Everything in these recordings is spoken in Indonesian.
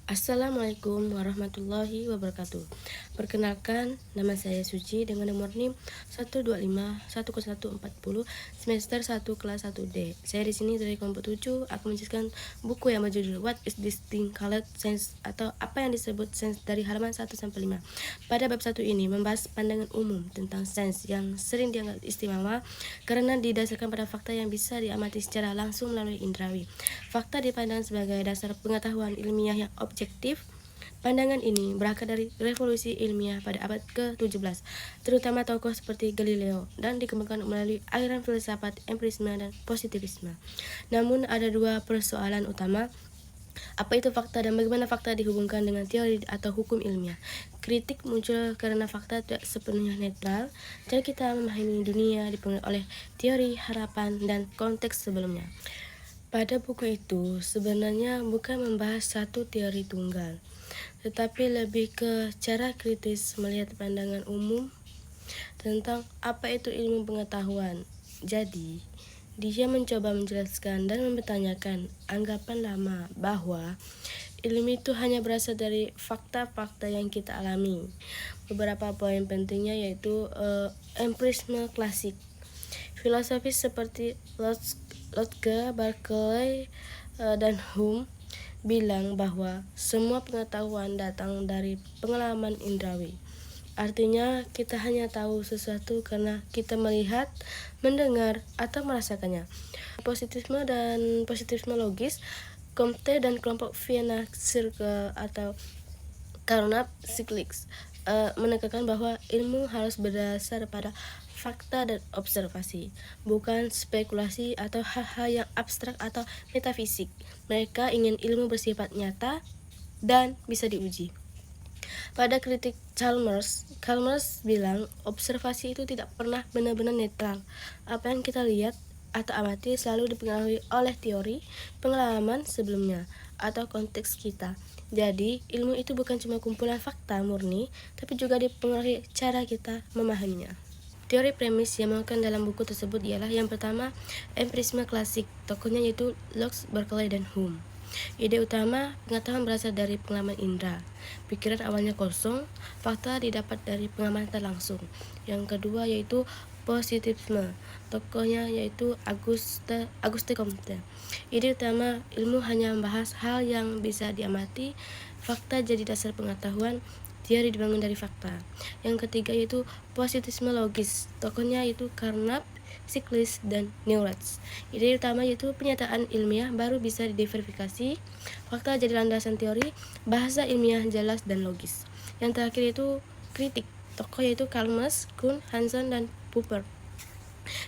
Assalamualaikum warahmatullahi wabarakatuh. Perkenalkan, nama saya Suci dengan nomor NIM 1251040 semester 1 kelas 1D. Saya di sini dari kelompok 7 akan menjelaskan buku yang berjudul What is this thing called science, atau apa yang disebut sains, dari halaman 1 sampai 5. Pada bab 1 ini membahas pandangan umum tentang sains yang sering dianggap istimewa karena didasarkan pada fakta yang bisa diamati secara langsung melalui indrawi. Fakta dipandang sebagai dasar pengetahuan ilmiah yang objektif. Pandangan ini berakar dari revolusi ilmiah pada abad ke-17, terutama tokoh seperti Galileo, dan dikembangkan melalui aliran filsafat empirisme dan positivisme. Namun ada dua persoalan utama. Apa itu fakta dan bagaimana fakta dihubungkan dengan teori atau hukum ilmiah? Kritik muncul karena fakta tidak sepenuhnya netral. Cara kita memahami dunia dipengaruhi oleh teori, harapan, dan konteks sebelumnya. Pada buku itu sebenarnya bukan membahas satu teori tunggal, tetapi lebih ke cara kritis melihat pandangan umum tentang apa itu ilmu pengetahuan. Jadi, dia mencoba menjelaskan dan mempertanyakan anggapan lama bahwa ilmu itu hanya berasal dari fakta-fakta yang kita alami. Beberapa poin pentingnya yaitu empirisme klasik. Filosofis seperti Locke, Berkeley, dan Hume bilang bahwa semua pengetahuan datang dari pengalaman indrawi. Artinya kita hanya tahu sesuatu karena kita melihat, mendengar, atau merasakannya. Positivisme dan positivisme logis, Comte dan kelompok Vienna Circle atau Carnap Cyclics menekankan bahwa ilmu harus berdasar pada fakta dan observasi, bukan spekulasi atau hal-hal yang abstrak atau metafisik. Mereka ingin ilmu bersifat nyata dan bisa diuji. Pada kritik Chalmers bilang observasi itu tidak pernah benar-benar netral. Apa yang kita lihat atau amati selalu dipengaruhi oleh teori, pengalaman sebelumnya, atau konteks kita. Jadi, ilmu itu bukan cuma kumpulan fakta murni, tapi juga dipengaruhi cara kita memahaminya. Teori premis yang dimakan dalam buku tersebut ialah yang pertama, empirisme klasik, tokohnya yaitu Locke, Berkeley, dan Hume. Ide utama, pengetahuan berasal dari pengalaman indera. Pikiran awalnya kosong, fakta didapat dari pengamatan langsung. Yang kedua yaitu positivisme, tokohnya yaitu Auguste Comte. Ide utama, ilmu hanya membahas hal yang bisa diamati, fakta jadi dasar pengetahuan, teori dibangun dari fakta. Yang ketiga yaitu positivisme logis, tokohnya yaitu Carnap, Cyclics, dan Neurath. Ide utama yaitu penyataan ilmiah baru bisa diverifikasi, fakta jadi landasan teori, bahasa ilmiah jelas dan logis. Yang terakhir yaitu kritik, tokoh yaitu Karl Marx, Kuhn, Hanson, dan Popper.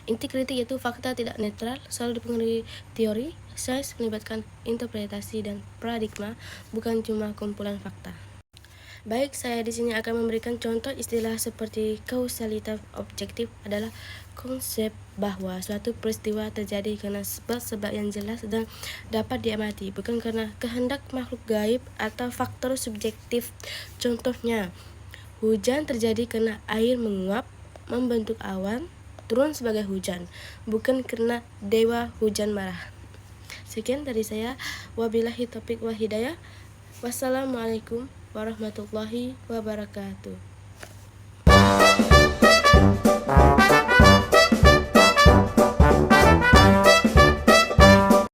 Inti kritik yaitu fakta tidak netral, selalu dipengaruhi teori. Sains melibatkan interpretasi dan paradigma, bukan cuma kumpulan fakta. Baik, saya di sini akan memberikan contoh istilah seperti kausalitas objektif adalah konsep bahwa suatu peristiwa terjadi karena sebab-sebab yang jelas dan dapat diamati, bukan karena kehendak makhluk gaib atau faktor subjektif. Contohnya, hujan terjadi karena air menguap, membentuk awan, turun sebagai hujan, bukan karena dewa hujan marah. Sekian dari saya. Wabillahi taufiq wal hidayah. Wassalamualaikum warahmatullahi wabarakatuh.